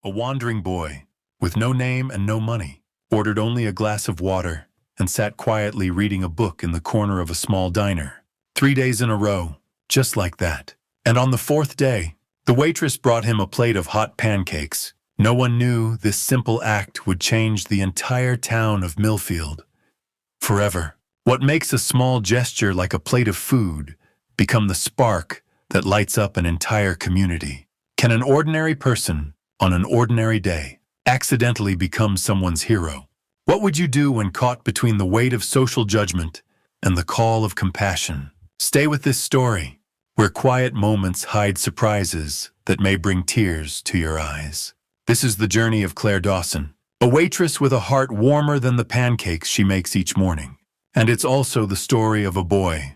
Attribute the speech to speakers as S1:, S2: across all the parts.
S1: A wandering boy, with no name and no money, ordered only a glass of water and sat quietly reading a book in the corner of a small diner. 3 days in a row, just like that. And on the fourth day, the waitress brought him a plate of hot pancakes. No one knew this simple act would change the entire town of Millfield forever. What makes a small gesture like a plate of food become the spark that lights up an entire community? Can an ordinary person, on an ordinary day, accidentally become someone's hero? What would you do when caught between the weight of social judgment and the call of compassion? Stay with this story, where quiet moments hide surprises that may bring tears to your eyes. This is the journey of Claire Dawson, a waitress with a heart warmer than the pancakes she makes each morning. And it's also the story of a boy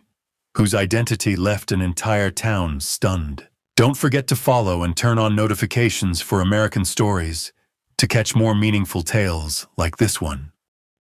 S1: whose identity left an entire town stunned. Don't forget to follow and turn on notifications for American stories to catch more meaningful tales like this one.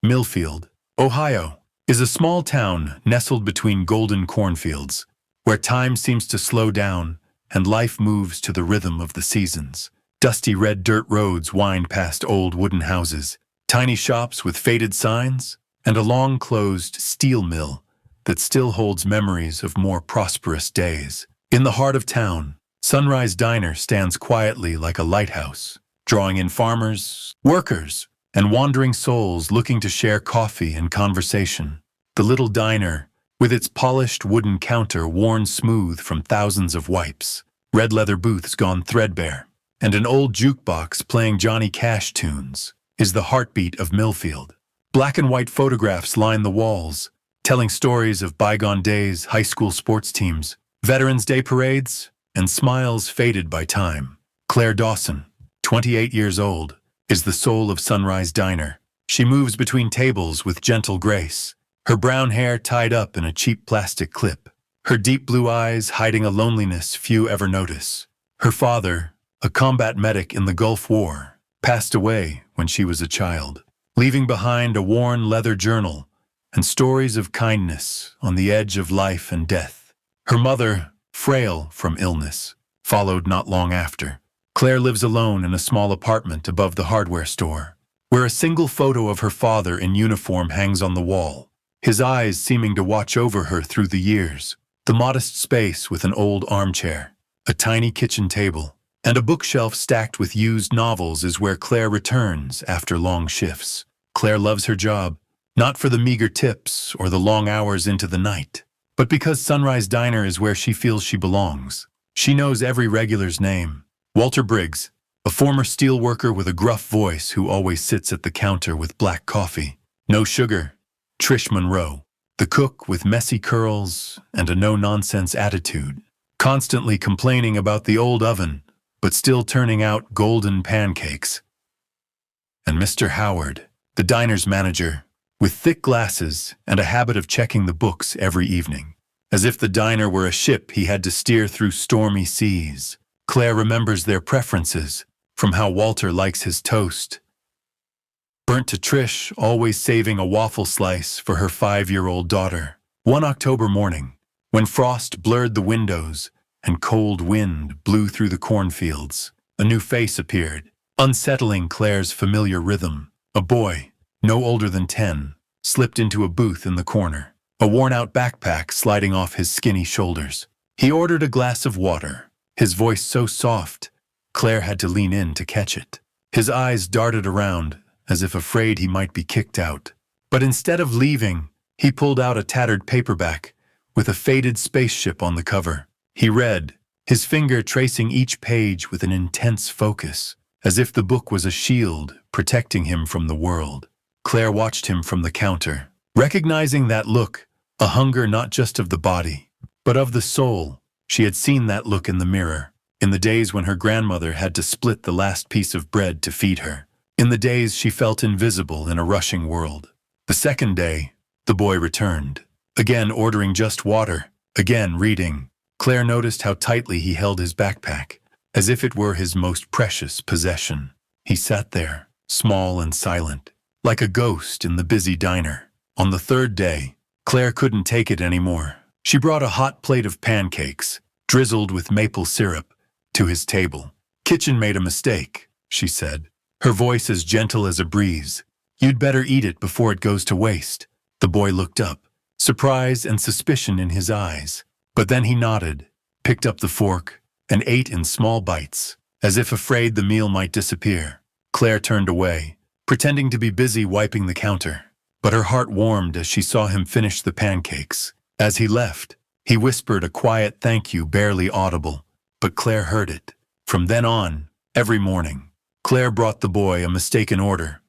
S1: Millfield, Ohio, is a small town nestled between golden cornfields, where time seems to slow down and life moves to the rhythm of the seasons. Dusty red dirt roads wind past old wooden houses, tiny shops with faded signs, and a long-closed steel mill that still holds memories of more prosperous days. In the heart of town, Sunrise Diner stands quietly like a lighthouse, drawing in farmers, workers, and wandering souls looking to share coffee and conversation. The little diner, with its polished wooden counter worn smooth from thousands of wipes, red leather booths gone threadbare, and an old jukebox playing Johnny Cash tunes, is the heartbeat of Millfield. Black and white photographs line the walls, telling stories of bygone days, high school sports teams, Veterans Day parades, and smiles faded by time. Claire Dawson, 28 years old, is the soul of Sunrise Diner. She moves between tables with gentle grace, her brown hair tied up in a cheap plastic clip, her deep blue eyes hiding a loneliness few ever notice. Her father, a combat medic in the Gulf War, passed away when she was a child, leaving behind a worn leather journal and stories of kindness on the edge of life and death. Her mother, frail from illness, followed not long after. Claire lives alone in a small apartment above the hardware store, where a single photo of her father in uniform hangs on the wall, his eyes seeming to watch over her through the years. The modest space with an old armchair, a tiny kitchen table, and a bookshelf stacked with used novels is where Claire returns after long shifts. Claire loves her job, not for the meager tips or the long hours into the night, but because Sunrise Diner is where she feels she belongs. She knows every regular's name. Walter Briggs, a former steel worker with a gruff voice who always sits at the counter with black coffee. No sugar. Trish Monroe, the cook with messy curls and a no-nonsense attitude, constantly complaining about the old oven, but still turning out golden pancakes. And Mr. Howard, the diner's manager, with thick glasses and a habit of checking the books every evening. As if the diner were a ship he had to steer through stormy seas. Claire remembers their preferences, from how Walter likes his toast burnt to Trish always saving a waffle slice for her 5-year-old daughter. One October morning, when frost blurred the windows and cold wind blew through the cornfields, a new face appeared, unsettling Claire's familiar rhythm. A boy, no older than 10, slipped into a booth in the corner, a worn-out backpack sliding off his skinny shoulders. He ordered a glass of water, his voice so soft, Claire had to lean in to catch it. His eyes darted around, as if afraid he might be kicked out. But instead of leaving, he pulled out a tattered paperback with a faded spaceship on the cover. He read, his finger tracing each page with an intense focus, as if the book was a shield protecting him from the world. Claire watched him from the counter, recognizing that look, a hunger not just of the body, but of the soul. She had seen that look in the mirror, in the days when her grandmother had to split the last piece of bread to feed her. In the days she felt invisible in a rushing world. The second day, the boy returned, again ordering just water, again reading. Claire noticed how tightly he held his backpack, as if it were his most precious possession. He sat there, small and silent, like a ghost in the busy diner. On the third day, Claire couldn't take it anymore. She brought a hot plate of pancakes, drizzled with maple syrup, to his table. Kitchen made a mistake. she said, her voice as gentle as a breeze. "You'd better eat it before it goes to waste." The boy looked up, surprise and suspicion in his eyes. But then he nodded, picked up the fork, and ate in small bites, as if afraid the meal might disappear. Claire turned away, pretending to be busy wiping the counter. But her heart warmed as she saw him finish the pancakes. As he left, he whispered a quiet thank you barely audible, but Claire heard it. From then on, every morning, Claire brought the boy a mistaken order.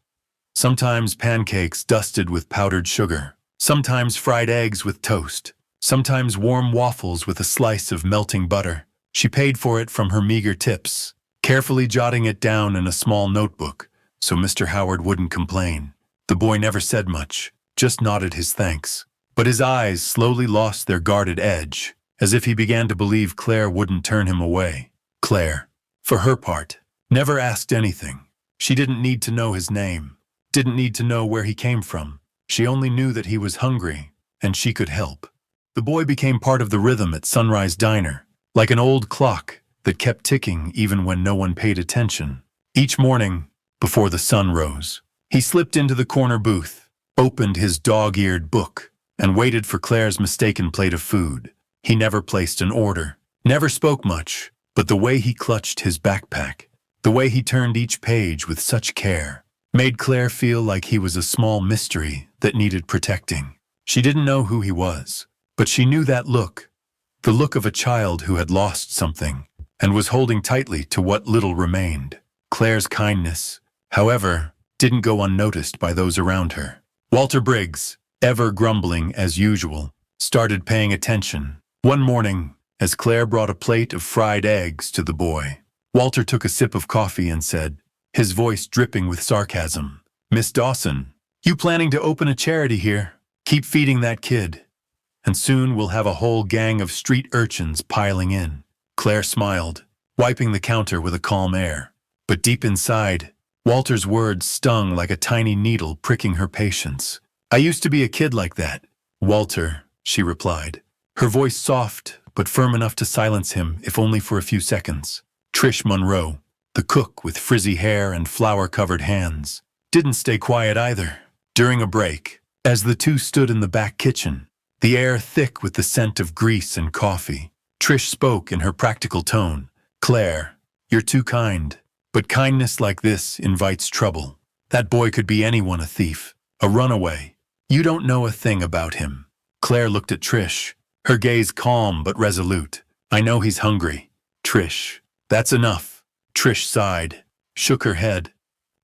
S1: Sometimes pancakes dusted with powdered sugar, sometimes fried eggs with toast, sometimes warm waffles with a slice of melting butter. She paid for it from her meager tips, carefully jotting it down in a small notebook so Mr. Howard wouldn't complain. The boy never said much, just nodded his thanks. But his eyes slowly lost their guarded edge, as if he began to believe Claire wouldn't turn him away. Claire, for her part, never asked anything. She didn't need to know his name, didn't need to know where he came from. She only knew that he was hungry, and she could help. The boy became part of the rhythm at Sunrise Diner, like an old clock that kept ticking even when no one paid attention. Each morning, before the sun rose, he slipped into the corner booth, opened his dog-eared book, and waited for Claire's mistaken plate of food. He never placed an order, never spoke much, but the way he clutched his backpack, the way he turned each page with such care, made Claire feel like he was a small mystery that needed protecting. She didn't know who he was, but she knew that look, the look of a child who had lost something and was holding tightly to what little remained. Claire's kindness, however, didn't go unnoticed by those around her. Walter Briggs, ever grumbling as usual, started paying attention. One morning, as Claire brought a plate of fried eggs to the boy, Walter took a sip of coffee and said, his voice dripping with sarcasm, "Miss Dawson, you planning to open a charity here? Keep feeding that kid, and soon we'll have a whole gang of street urchins piling in." Claire smiled, wiping the counter with a calm air. But deep inside, Walter's words stung like a tiny needle pricking her patience. "I used to be a kid like that, Walter," she replied, her voice soft but firm enough to silence him if only for a few seconds. Trish Monroe, the cook with frizzy hair and flour-covered hands, didn't stay quiet either. During a break, as the two stood in the back kitchen, the air thick with the scent of grease and coffee, Trish spoke in her practical tone. "Claire, you're too kind, but kindness like this invites trouble. That boy could be anyone, a thief, a runaway. You don't know a thing about him." Claire looked at Trish, her gaze calm but resolute. "I know he's hungry." "Trish, that's enough." Trish sighed, shook her head,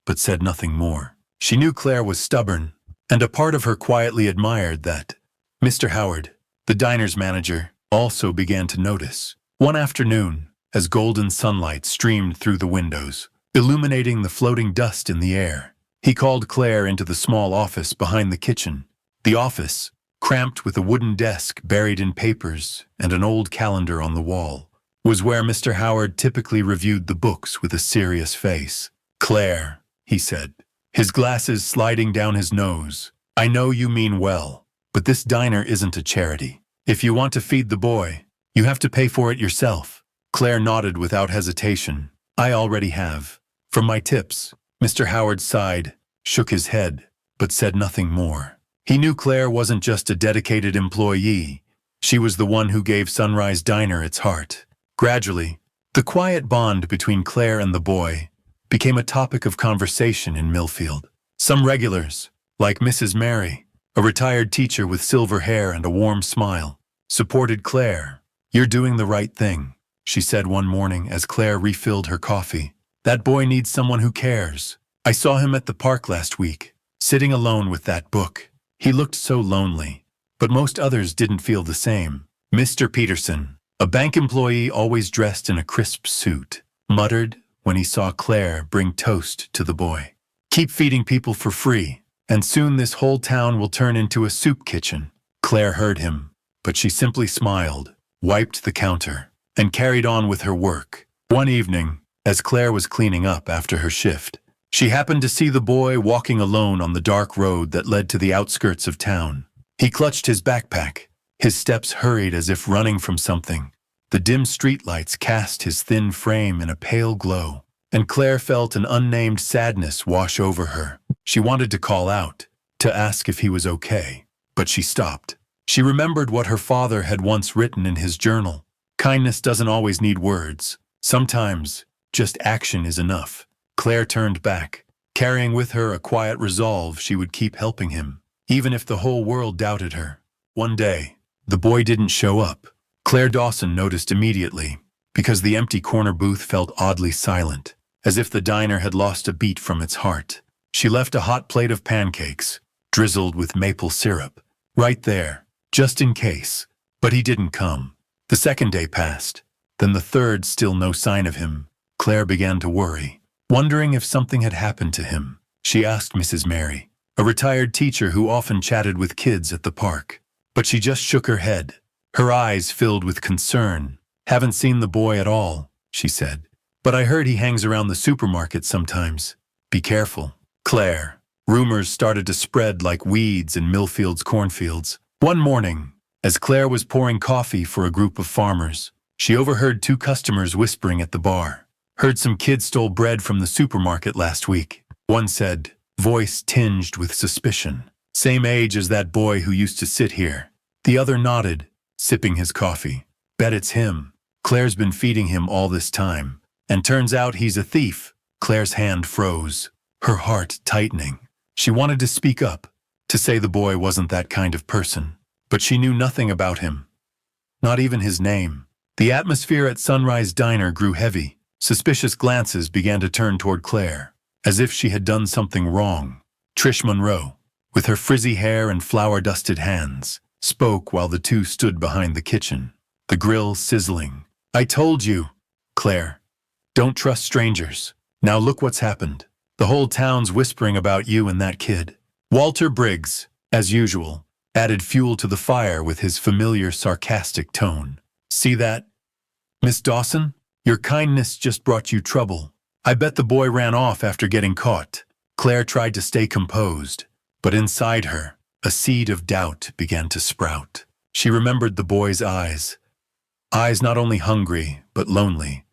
S1: but said nothing more. She knew Claire was stubborn, and a part of her quietly admired that. Mr. Howard, the diner's manager, also began to notice. One afternoon, as golden sunlight streamed through the windows, illuminating the floating dust in the air, he called Claire into the small office behind the kitchen. The office, cramped with a wooden desk buried in papers and an old calendar on the wall, was where Mr. Howard typically reviewed the books with a serious face. "Claire," he said, his glasses sliding down his nose, "I know you mean well, but this diner isn't a charity. If you want to feed the boy, you have to pay for it yourself." Claire nodded without hesitation. "I already have. From my tips." Mr. Howard sighed, shook his head, but said nothing more. He knew Claire wasn't just a dedicated employee. She was the one who gave Sunrise Diner its heart. Gradually, the quiet bond between Claire and the boy became a topic of conversation in Millfield. Some regulars, like Mrs. Mary, a retired teacher with silver hair and a warm smile, supported Claire. "You're doing the right thing," she said one morning as Claire refilled her coffee. "That boy needs someone who cares. I saw him at the park last week, sitting alone with that book. He looked so lonely, but most others didn't feel the same." Mr. Peterson, a bank employee always dressed in a crisp suit, muttered when he saw Claire bring toast to the boy. "Keep feeding people for free, and soon this whole town will turn into a soup kitchen." Claire heard him, but she simply smiled, wiped the counter, and carried on with her work. One evening, as Claire was cleaning up after her shift, she happened to see the boy walking alone on the dark road that led to the outskirts of town. He clutched his backpack, his steps hurried as if running from something. The dim streetlights cast his thin frame in a pale glow. and Claire felt an unnamed sadness wash over her. She wanted to call out, to ask if he was okay, but she stopped. She remembered what her father had once written in his journal. Kindness doesn't always need words. Sometimes, just action is enough. Claire turned back, carrying with her a quiet resolve she would keep helping him, even if the whole world doubted her. One day, the boy didn't show up. Claire Dawson noticed immediately, because the empty corner booth felt oddly silent, as if the diner had lost a beat from its heart. She left a hot plate of pancakes, drizzled with maple syrup, right there, just in case. But he didn't come. The second day passed. Then the third, still no sign of him. Claire began to worry, wondering if something had happened to him. She asked Mrs. Mary, a retired teacher who often chatted with kids at the park. But she just shook her head, her eyes filled with concern. "Haven't seen the boy at all," she said. "But I heard he hangs around the supermarket sometimes. Be careful." Claire. Rumors started to spread like weeds in Millfield's cornfields. One morning, as Claire was pouring coffee for a group of farmers, she overheard two customers whispering at the bar. "Heard some kid stole bread from the supermarket last week," one said, voice tinged with suspicion. "Same age as that boy who used to sit here." The other nodded, sipping his coffee. "Bet it's him. Claire's been feeding him all this time. And turns out he's a thief." Claire's hand froze, her heart tightening. She wanted to speak up, to say the boy wasn't that kind of person. But she knew nothing about him. Not even his name. The atmosphere at Sunrise Diner grew heavy. Suspicious glances began to turn toward Claire, as if she had done something wrong. Trish Monroe, with her frizzy hair and flour-dusted hands, spoke while the two stood behind the kitchen, the grill sizzling. "I told you, Claire. Don't trust strangers. Now look what's happened. The whole town's whispering about you and that kid." Walter Briggs, as usual, added fuel to the fire with his familiar sarcastic tone. "See that? Miss Dawson, your kindness just brought you trouble. I bet the boy ran off after getting caught." Claire tried to stay composed, but inside her, a seed of doubt began to sprout. She remembered the boy's eyes. Eyes not only hungry, but lonely.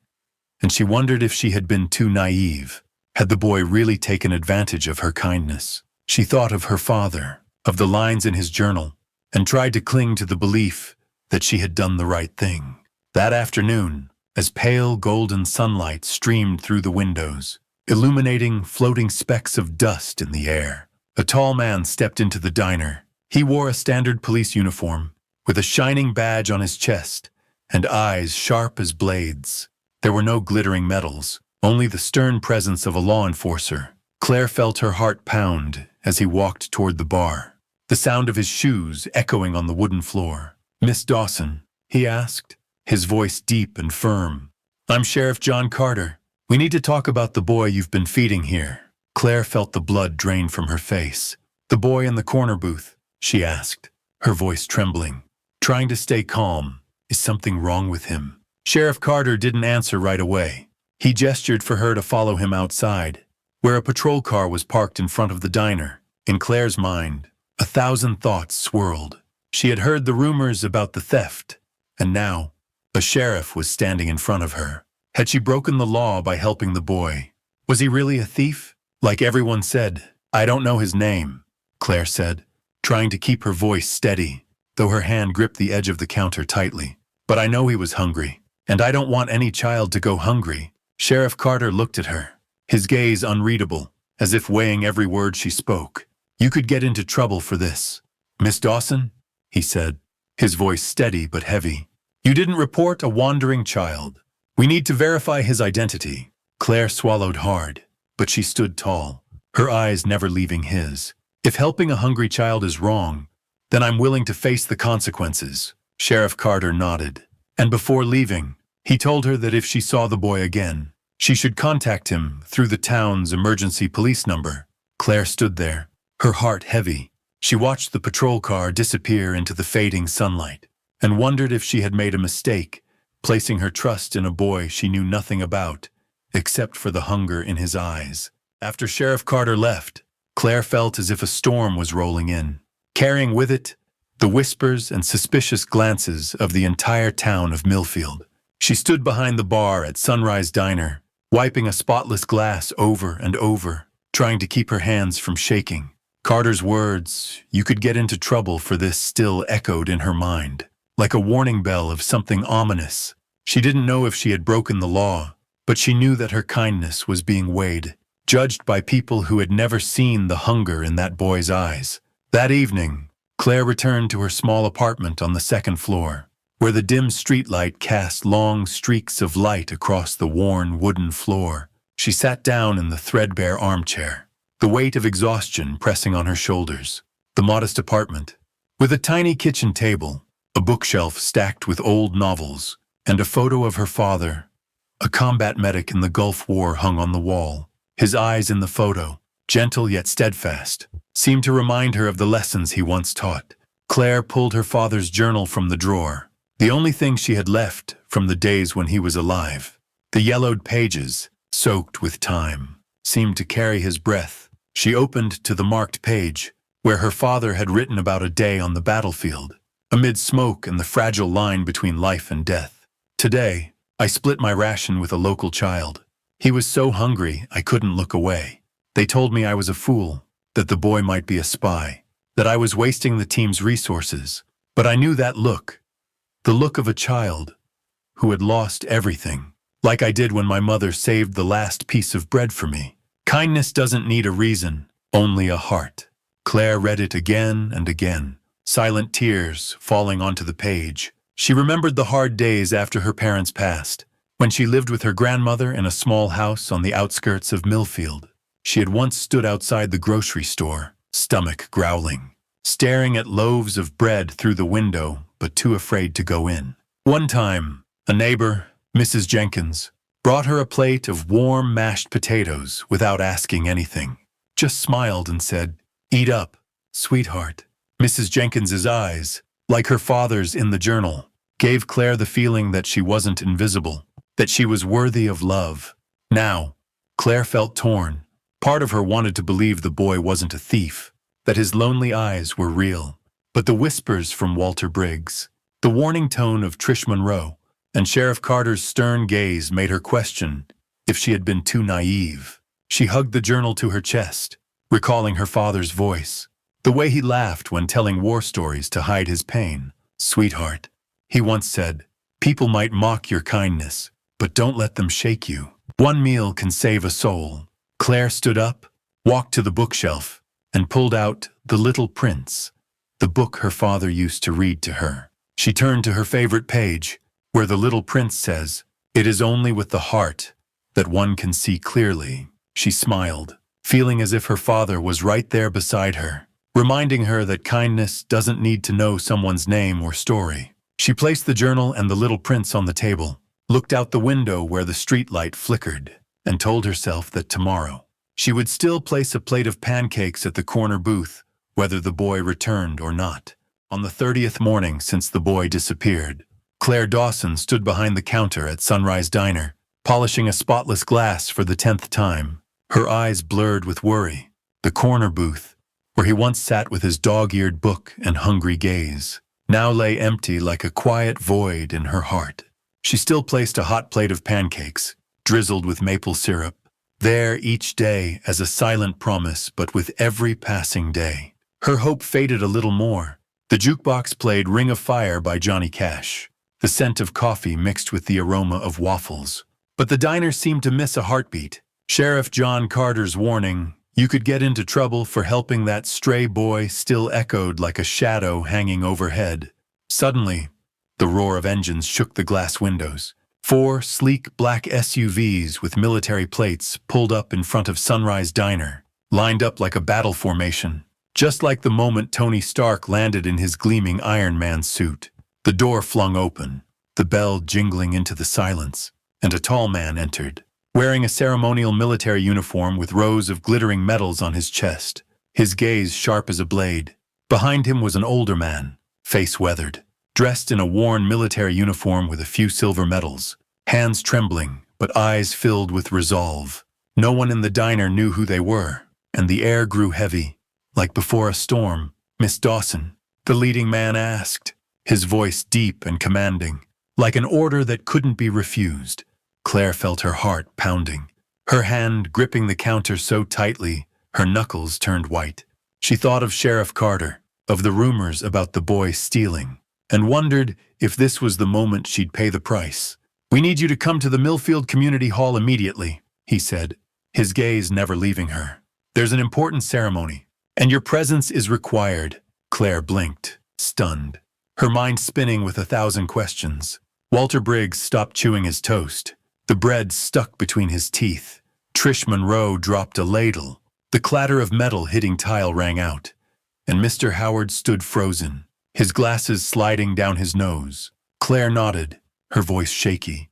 S1: And she wondered if she had been too naive. Had the boy really taken advantage of her kindness? She thought of her father, of the lines in his journal, and tried to cling to the belief that she had done the right thing. That afternoon, as pale golden sunlight streamed through the windows, illuminating floating specks of dust in the air, a tall man stepped into the diner. He wore a standard police uniform, with a shining badge on his chest, and eyes sharp as blades. There were no glittering medals, only the stern presence of a law enforcer. Claire felt her heart pound as he walked toward the bar, the sound of his shoes echoing on the wooden floor. "Miss Dawson?" he asked, his voice deep and firm. "I'm Sheriff John Carter. We need to talk about the boy you've been feeding here." Claire felt the blood drain from her face. "The boy in the corner booth?" she asked, her voice trembling. Trying to stay calm. Is something wrong with him? Sheriff Carter didn't answer right away. He gestured for her to follow him outside, where a patrol car was parked in front of the diner. In Claire's mind, 1,000 thoughts swirled. She had heard the rumors about the theft, and now, a sheriff was standing in front of her. Had she broken the law by helping the boy? Was he really a thief? Like everyone said. "I don't know his name," Claire said, trying to keep her voice steady, though her hand gripped the edge of the counter tightly. "But I know he was hungry, and I don't want any child to go hungry." Sheriff Carter looked at her, his gaze unreadable, as if weighing every word she spoke. "You could get into trouble for this." "Miss Dawson?" he said, his voice steady but heavy. "You didn't report a wandering child. We need to verify his identity." Claire swallowed hard, but she stood tall, her eyes never leaving his. "If helping a hungry child is wrong, then I'm willing to face the consequences." Sheriff Carter nodded, and before leaving, he told her that if she saw the boy again, she should contact him through the town's emergency police number. Claire stood there, her heart heavy. She watched the patrol car disappear into the fading sunlight, and wondered if she had made a mistake, placing her trust in a boy she knew nothing about, except for the hunger in his eyes. After Sheriff Carter left, Claire felt as if a storm was rolling in, carrying with it the whispers and suspicious glances of the entire town of Millfield. She stood behind the bar at Sunrise Diner, wiping a spotless glass over and over, trying to keep her hands from shaking. Carter's words, "You could get into trouble for this," still echoed in her mind, like a warning bell of something ominous. She didn't know if she had broken the law, but she knew that her kindness was being weighed, judged by people who had never seen the hunger in that boy's eyes. That evening, Claire returned to her small apartment on the second floor, where the dim streetlight cast long streaks of light across the worn wooden floor. She sat down in the threadbare armchair, the weight of exhaustion pressing on her shoulders. The modest apartment, with a tiny kitchen table, a bookshelf stacked with old novels, and a photo of her father, a combat medic in the Gulf War, hung on the wall. His eyes in the photo, gentle yet steadfast, seemed to remind her of the lessons he once taught. Claire pulled her father's journal from the drawer, the only thing she had left from the days when he was alive. The yellowed pages, soaked with time, seemed to carry his breath. She opened to the marked page, where her father had written about a day on the battlefield, amid smoke and the fragile line between life and death. "Today, I split my ration with a local child. He was so hungry I couldn't look away. They told me I was a fool, that the boy might be a spy, that I was wasting the team's resources. But I knew that look, the look of a child who had lost everything, like I did when my mother saved the last piece of bread for me. Kindness doesn't need a reason, only a heart." Claire read it again and again, silent tears falling onto the page. She remembered the hard days after her parents passed, when she lived with her grandmother in a small house on the outskirts of Millfield. She had once stood outside the grocery store, stomach growling, staring at loaves of bread through the window, but too afraid to go in. One time, a neighbor, Mrs. Jenkins, brought her a plate of warm mashed potatoes without asking anything, just smiled and said, "Eat up, sweetheart." Mrs. Jenkins's eyes, like her father's in the journal, gave Claire the feeling that she wasn't invisible, that she was worthy of love. Now, Claire felt torn. Part of her wanted to believe the boy wasn't a thief, that his lonely eyes were real. But the whispers from Walter Briggs, the warning tone of Trish Monroe, and Sheriff Carter's stern gaze made her question if she had been too naive. She hugged the journal to her chest, recalling her father's voice, the way he laughed when telling war stories to hide his pain. "Sweetheart," he once said, "people might mock your kindness, but don't let them shake you. One meal can save a soul." Claire stood up, walked to the bookshelf, and pulled out The Little Prince, the book her father used to read to her. She turned to her favorite page, where the little prince says, "It is only with the heart that one can see clearly." She smiled, feeling as if her father was right there beside her, reminding her that kindness doesn't need to know someone's name or story. She placed the journal and the little prince on the table, looked out the window where the streetlight flickered, and told herself that tomorrow she would still place a plate of pancakes at the corner booth, whether the boy returned or not. On the 30th morning since the boy disappeared, Claire Dawson stood behind the counter at Sunrise Diner, polishing a spotless glass for the 10th time, her eyes blurred with worry. The corner booth, where he once sat with his dog-eared book and hungry gaze, now lay empty like a quiet void in her heart. She still placed a hot plate of pancakes, drizzled with maple syrup, there each day as a silent promise, but with every passing day, her hope faded a little more. The jukebox played Ring of Fire by Johnny Cash, the scent of coffee mixed with the aroma of waffles. But the diner seemed to miss a heartbeat. Sheriff John Carter's warning, "You could get into trouble for helping that stray boy," still echoed like a shadow hanging overhead. Suddenly, the roar of engines shook the glass windows. 4 sleek black SUVs with military plates pulled up in front of Sunrise Diner, lined up like a battle formation, just like the moment Tony Stark landed in his gleaming Iron Man suit. The door flung open, the bell jingling into the silence, and a tall man entered, wearing a ceremonial military uniform with rows of glittering medals on his chest, his gaze sharp as a blade. Behind him was an older man, face weathered, dressed in a worn military uniform with a few silver medals, hands trembling, but eyes filled with resolve. No one in the diner knew who they were, and the air grew heavy, like before a storm. "Miss Dawson?" the leading man asked, his voice deep and commanding, like an order that couldn't be refused. Claire felt her heart pounding, her hand gripping the counter so tightly her knuckles turned white. She thought of Sheriff Carter, of the rumors about the boy stealing, and wondered if this was the moment she'd pay the price. "We need you to come to the Millfield Community Hall immediately," he said, his gaze never leaving her. "There's an important ceremony, and your presence is required." Claire blinked, stunned, her mind spinning with 1,000 questions. Walter Briggs stopped chewing his toast. The bread stuck between his teeth. Trish Monroe dropped a ladle. The clatter of metal hitting tile rang out, and Mr. Howard stood frozen, his glasses sliding down his nose. Claire nodded, her voice shaky.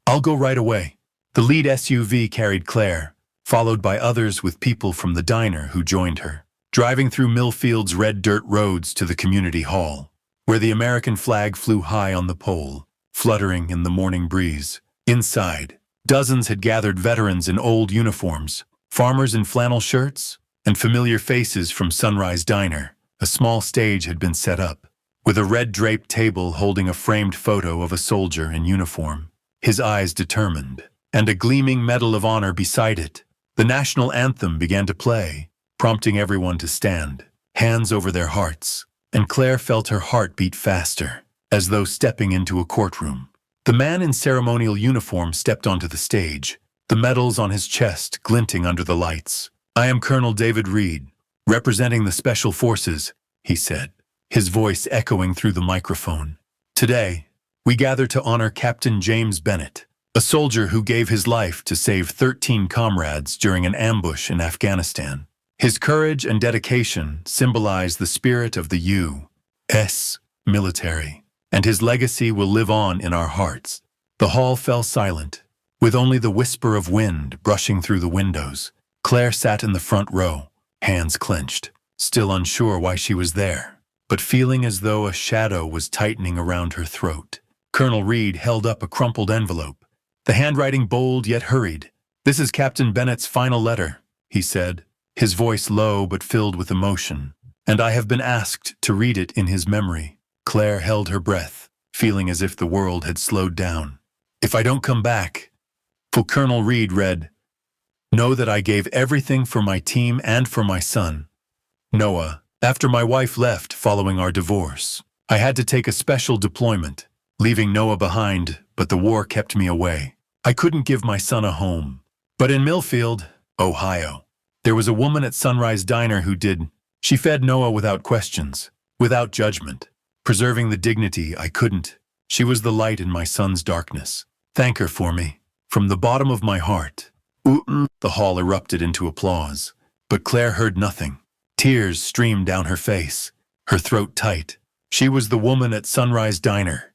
S1: I'll go right away." The lead SUV carried Claire, followed by others with people from the diner who joined her, driving through Millfield's red dirt roads to the community hall, where the American flag flew high on the pole, fluttering in the morning breeze. Inside, dozens had gathered, veterans in old uniforms, farmers in flannel shirts, and familiar faces from Sunrise Diner. A small stage had been set up, with a red-draped table holding a framed photo of a soldier in uniform, his eyes determined, and a gleaming Medal of Honor beside it. The national anthem began to play, prompting everyone to stand, hands over their hearts, and Claire felt her heart beat faster, as though stepping into a courtroom. The man in ceremonial uniform stepped onto the stage, the medals on his chest glinting under the lights. "I am Colonel David Reed, representing the Special Forces," he said, his voice echoing through the microphone. "Today, we gather to honor Captain James Bennett, a soldier who gave his life to save 13 comrades during an ambush in Afghanistan. His courage and dedication symbolize the spirit of the U.S. military, and his legacy will live on in our hearts." The hall fell silent, with only the whisper of wind brushing through the windows. Claire sat in the front row, hands clenched, still unsure why she was there, but feeling as though a shadow was tightening around her throat. Colonel Reed held up a crumpled envelope, the handwriting bold yet hurried. "This is Captain Bennett's final letter," he said, his voice low but filled with emotion, "and I have been asked to read it in his memory." Claire held her breath, feeling as if the world had slowed down. "If I don't come back," Colonel Reed read, "know that I gave everything for my team and for my son, Noah. After my wife left following our divorce, I had to take a special deployment, leaving Noah behind, but the war kept me away. I couldn't give my son a home. But in Millfield, Ohio, there was a woman at Sunrise Diner who did. She fed Noah without questions, without judgment, preserving the dignity I couldn't. She was the light in my son's darkness. Thank her for me, from the bottom of my heart." The hall erupted into applause, but Claire heard nothing. Tears streamed down her face, her throat tight. She was the woman at Sunrise Diner.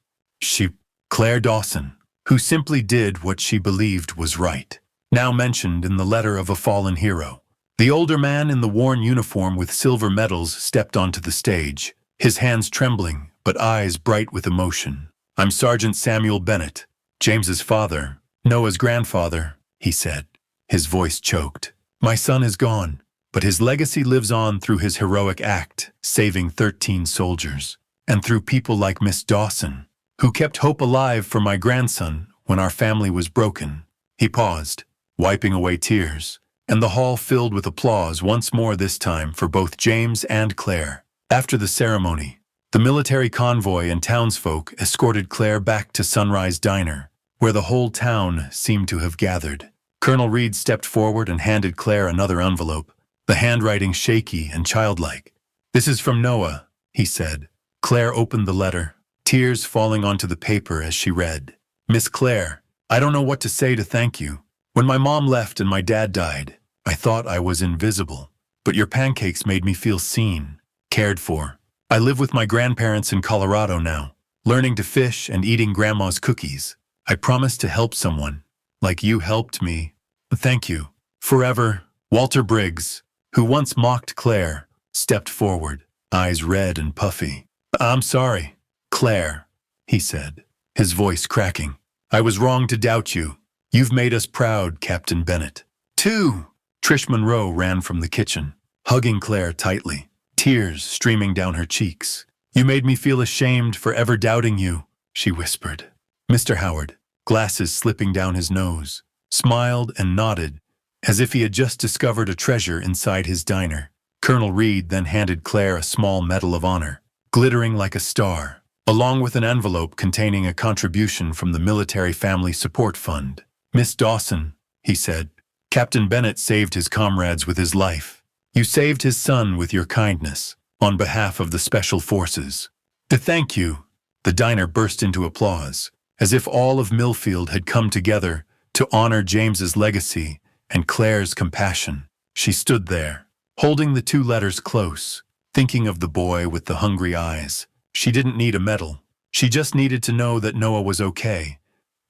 S1: Claire Dawson, who simply did what she believed was right, now mentioned in the letter of a fallen hero. The older man in the worn uniform with silver medals stepped onto the stage, his hands trembling but eyes bright with emotion. "I'm Sergeant Samuel Bennett, James's father, Noah's grandfather," he said, his voice choked. "My son is gone, but his legacy lives on through his heroic act, saving 13 soldiers, and through people like Miss Dawson, who kept hope alive for my grandson when our family was broken." He paused, wiping away tears, and the hall filled with applause once more, this time for both James and Claire. After the ceremony, the military convoy and townsfolk escorted Claire back to Sunrise Diner, where the whole town seemed to have gathered. Colonel Reed stepped forward and handed Claire another envelope, the handwriting shaky and childlike. "This is from Noah," he said. Claire opened the letter, tears falling onto the paper as she read. "Miss Claire, I don't know what to say to thank you. When my mom left and my dad died, I thought I was invisible, but your pancakes made me feel seen, cared for. I live with my grandparents in Colorado now, learning to fish and eating grandma's cookies. I promised to help someone, like you helped me. Thank you. Forever." Walter Briggs, who once mocked Claire, stepped forward, eyes red and puffy. "I'm sorry, Claire," he said, his voice cracking. "I was wrong to doubt you. You've made us proud, Captain Bennett." "Too!" Trish Monroe ran from the kitchen, hugging Claire tightly, tears streaming down her cheeks. "You made me feel ashamed for ever doubting you," she whispered. "Mr. Howard," glasses slipping down his nose, smiled and nodded, as if he had just discovered a treasure inside his diner. Colonel Reed then handed Claire a small Medal of Honor, glittering like a star, along with an envelope containing a contribution from the Military Family Support Fund. "Miss Dawson," he said, "Captain Bennett saved his comrades with his life. You saved his son with your kindness, on behalf of the Special Forces. To thank you," the diner burst into applause, as if all of Millfield had come together to honor James's legacy and Claire's compassion. She stood there, holding the two letters close, thinking of the boy with the hungry eyes. She didn't need a medal. She just needed to know that Noah was okay,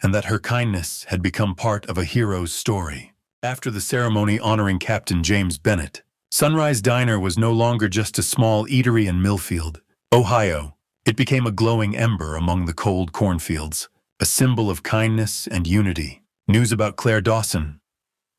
S1: and that her kindness had become part of a hero's story. After the ceremony honoring Captain James Bennett, Sunrise Diner was no longer just a small eatery in Millfield, Ohio. It became a glowing ember among the cold cornfields, a symbol of kindness and unity. News about Claire Dawson,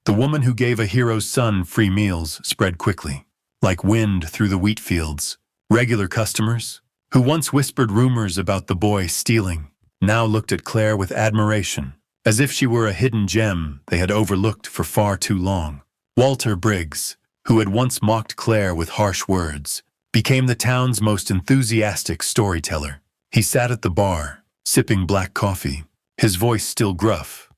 S1: the woman who gave a hero's son free meals, spread quickly, like wind through the wheat fields. Regular customers, who once whispered rumors about the boy stealing, now looked at Claire with admiration, as if she were a hidden gem they had overlooked for far too long. Walter Briggs, who had once mocked Claire with harsh words, became the town's most enthusiastic storyteller. He sat at the bar, sipping black coffee, his voice still gruff,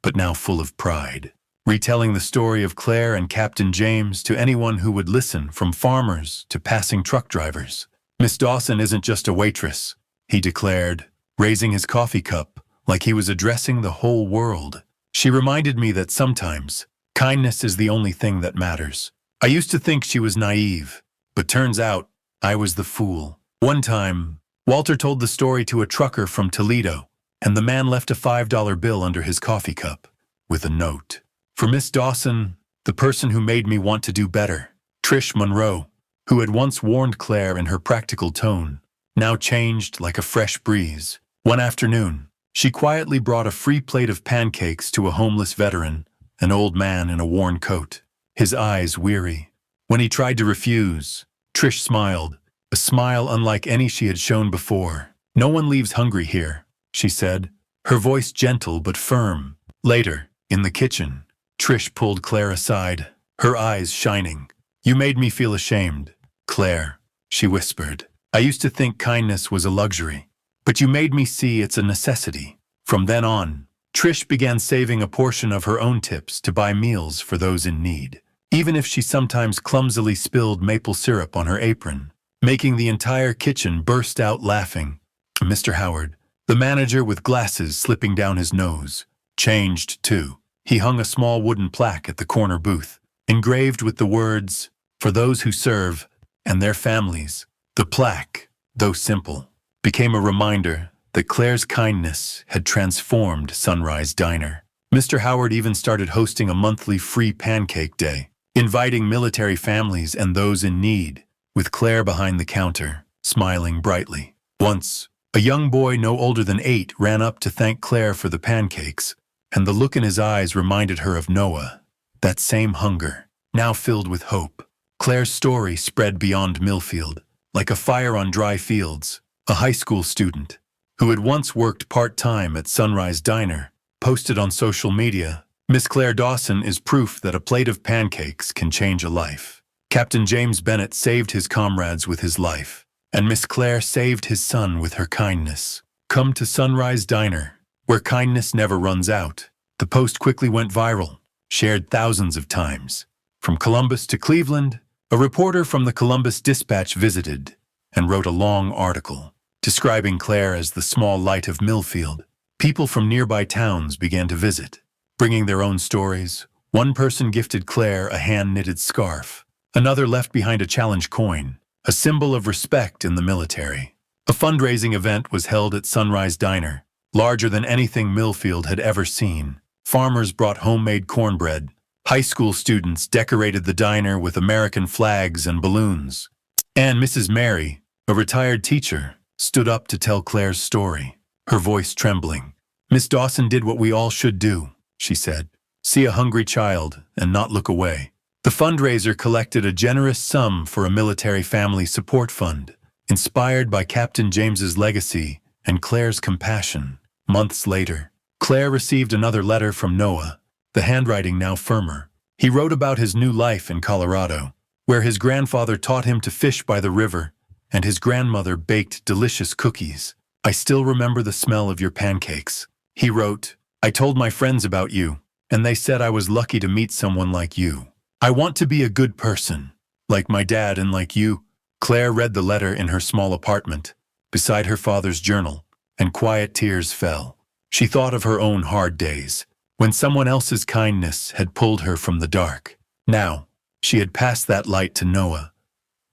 S1: but now full of pride, retelling the story of Claire and Captain James to anyone who would listen, from farmers to passing truck drivers. "Miss Dawson isn't just a waitress," he declared, raising his coffee cup like he was addressing the whole world. "She reminded me that sometimes kindness is the only thing that matters. I used to think she was naive, but turns out I was the fool." One time, Walter told the story to a trucker from Toledo, and the man left a $5 bill under his coffee cup, with a note. "For Miss Dawson, the person who made me want to do better." Trish Monroe, who had once warned Claire in her practical tone, now changed like a fresh breeze. One afternoon, she quietly brought a free plate of pancakes to a homeless veteran, an old man in a worn coat, his eyes weary. When he tried to refuse, Trish smiled, a smile unlike any she had shown before. "No one leaves hungry here," she said, her voice gentle but firm. Later, in the kitchen, Trish pulled Claire aside, her eyes shining. "You made me feel ashamed, Claire," she whispered. "I used to think kindness was a luxury, but you made me see it's a necessity." From then on, Trish began saving a portion of her own tips to buy meals for those in need, even if she sometimes clumsily spilled maple syrup on her apron, making the entire kitchen burst out laughing. Mr. Howard, the manager with glasses slipping down his nose, changed too. He hung a small wooden plaque at the corner booth, engraved with the words, "For those who serve, and their families." The plaque, though simple, became a reminder that Claire's kindness had transformed Sunrise Diner. Mr. Howard even started hosting a monthly free pancake day, inviting military families and those in need, with Claire behind the counter, smiling brightly. Once, a young boy no older than 8 ran up to thank Claire for the pancakes, and the look in his eyes reminded her of Noah, that same hunger, now filled with hope. Claire's story spread beyond Millfield, like a fire on dry fields. A high school student, who had once worked part-time at Sunrise Diner, posted on social media, "Miss Claire Dawson is proof that a plate of pancakes can change a life. Captain James Bennett saved his comrades with his life, and Miss Claire saved his son with her kindness. Come to Sunrise Diner, where kindness never runs out." The post quickly went viral, shared thousands of times. From Columbus to Cleveland, a reporter from the Columbus Dispatch visited and wrote a long article, describing Claire as the small light of Millfield. People from nearby towns began to visit, bringing their own stories. One person gifted Claire a hand-knitted scarf. Another left behind a challenge coin, a symbol of respect in the military. A fundraising event was held at Sunrise Diner, larger than anything Millfield had ever seen. Farmers brought homemade cornbread. High school students decorated the diner with American flags and balloons. And Mrs. Mary, a retired teacher, stood up to tell Claire's story, her voice trembling. "Miss Dawson did what we all should do," she said. "See a hungry child and not look away." The fundraiser collected a generous sum for a military family support fund, inspired by Captain James's legacy and Claire's compassion. Months later, Claire received another letter from Noah, the handwriting now firmer. He wrote about his new life in Colorado, where his grandfather taught him to fish by the river, and his grandmother baked delicious cookies. I still remember the smell of your pancakes. He wrote, I told my friends about you, and they said I was lucky to meet someone like you. I want to be a good person, like my dad and like you. Claire read the letter in her small apartment, beside her father's journal, and quiet tears fell. She thought of her own hard days, when someone else's kindness had pulled her from the dark. Now, she had passed that light to Noah,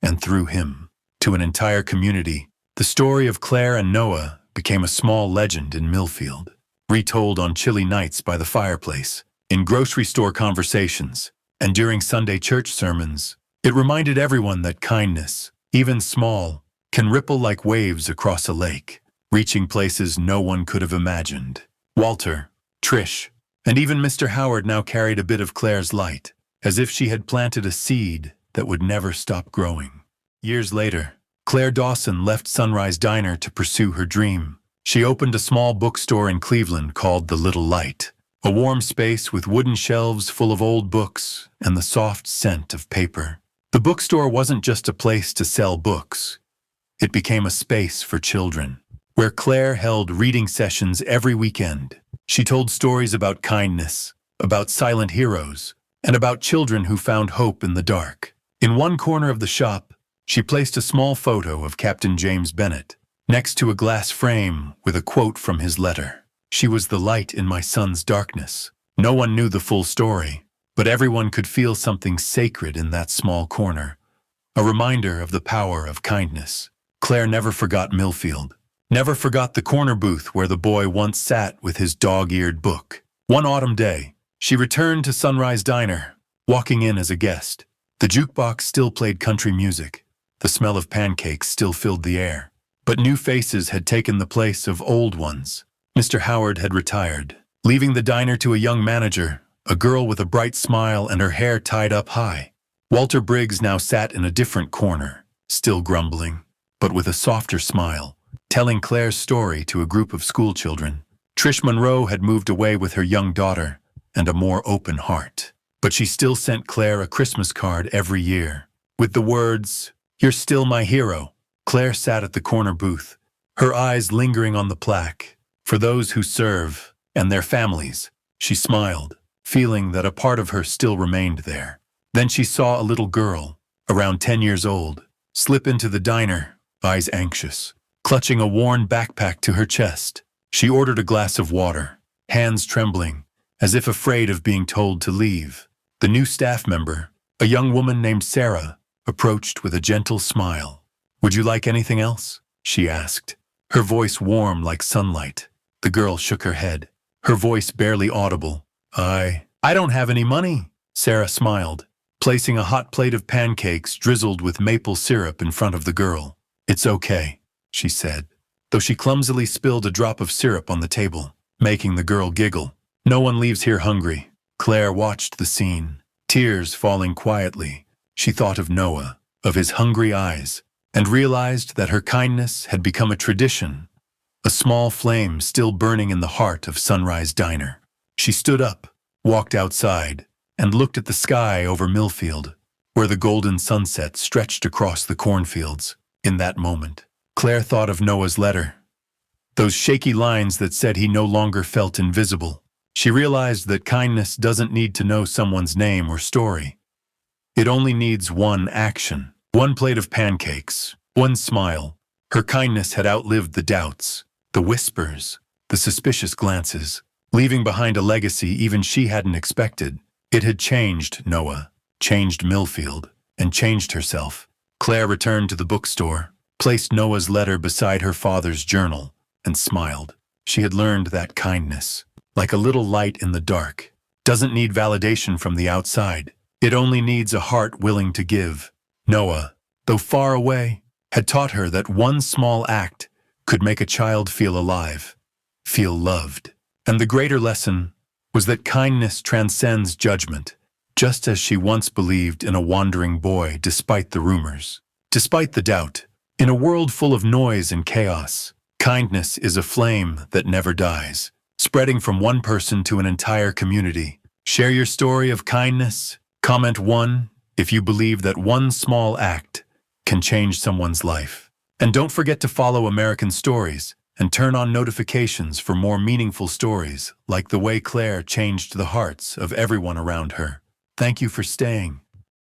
S1: and through him, to an entire community. The story of Claire and Noah became a small legend in Millfield, retold on chilly nights by the fireplace, in grocery store conversations, and during Sunday church sermons. It reminded everyone that kindness, even small, can ripple like waves across a lake, reaching places no one could have imagined. Walter, Trish, and even Mr. Howard now carried a bit of Claire's light, as if she had planted a seed that would never stop growing. Years later, Claire Dawson left Sunrise Diner to pursue her dream. She opened a small bookstore in Cleveland called The Little Light, a warm space with wooden shelves full of old books and the soft scent of paper. The bookstore wasn't just a place to sell books. It became a space for children, where Claire held reading sessions every weekend. She told stories about kindness, about silent heroes, and about children who found hope in the dark. In one corner of the shop, she placed a small photo of Captain James Bennett, next to a glass frame with a quote from his letter. She was the light in my son's darkness. No one knew the full story, but everyone could feel something sacred in that small corner, a reminder of the power of kindness. Claire never forgot Millfield, never forgot the corner booth where the boy once sat with his dog-eared book. One autumn day, she returned to Sunrise Diner, walking in as a guest. The jukebox still played country music. The smell of pancakes still filled the air. But new faces had taken the place of old ones. Mr. Howard had retired, leaving the diner to a young manager, a girl with a bright smile and her hair tied up high. Walter Briggs now sat in a different corner, still grumbling, but with a softer smile, telling Claire's story to a group of schoolchildren. Trish Monroe had moved away with her young daughter and a more open heart, but she still sent Claire a Christmas card every year, with the words, "You're still my hero." Claire sat at the corner booth, her eyes lingering on the plaque, "For those who serve, and their families." She smiled, feeling that a part of her still remained there. Then she saw a little girl, around 10 years old, slip into the diner, eyes anxious, clutching a worn backpack to her chest. She ordered a glass of water, hands trembling, as if afraid of being told to leave. The new staff member, a young woman named Sarah, approached with a gentle smile. "Would you like anything else?" she asked, her voice warm like sunlight. The girl shook her head, her voice barely audible. I don't have any money." Sarah smiled, placing a hot plate of pancakes drizzled with maple syrup in front of the girl. "It's okay," she said, though she clumsily spilled a drop of syrup on the table, making the girl giggle. "No one leaves here hungry." Claire watched the scene, tears falling quietly. She thought of Noah, of his hungry eyes, and realized that her kindness had become a tradition, a small flame still burning in the heart of Sunrise Diner. She stood up, walked outside, and looked at the sky over Millfield, where the golden sunset stretched across the cornfields. In that moment, Claire thought of Noah's letter, those shaky lines that said he no longer felt invisible. She realized that kindness doesn't need to know someone's name or story. It only needs one action, one plate of pancakes, one smile. Her kindness had outlived the doubts, the whispers, the suspicious glances, leaving behind a legacy even she hadn't expected. It had changed Noah, changed Millfield, and changed herself. Claire returned to the bookstore, placed Noah's letter beside her father's journal, and smiled. She had learned that kindness, like a little light in the dark, doesn't need validation from the outside. It only needs a heart willing to give. Noah, though far away, had taught her that one small act could make a child feel alive, feel loved. And the greater lesson was that kindness transcends judgment, just as she once believed in a wandering boy despite the rumors, despite the doubt. In a world full of noise and chaos, kindness is a flame that never dies, spreading from one person to an entire community. Share your story of kindness. Comment 1 if you believe that one small act can change someone's life. And don't forget to follow American Stories and turn on notifications for more meaningful stories like the way Claire changed the hearts of everyone around her. Thank you for staying.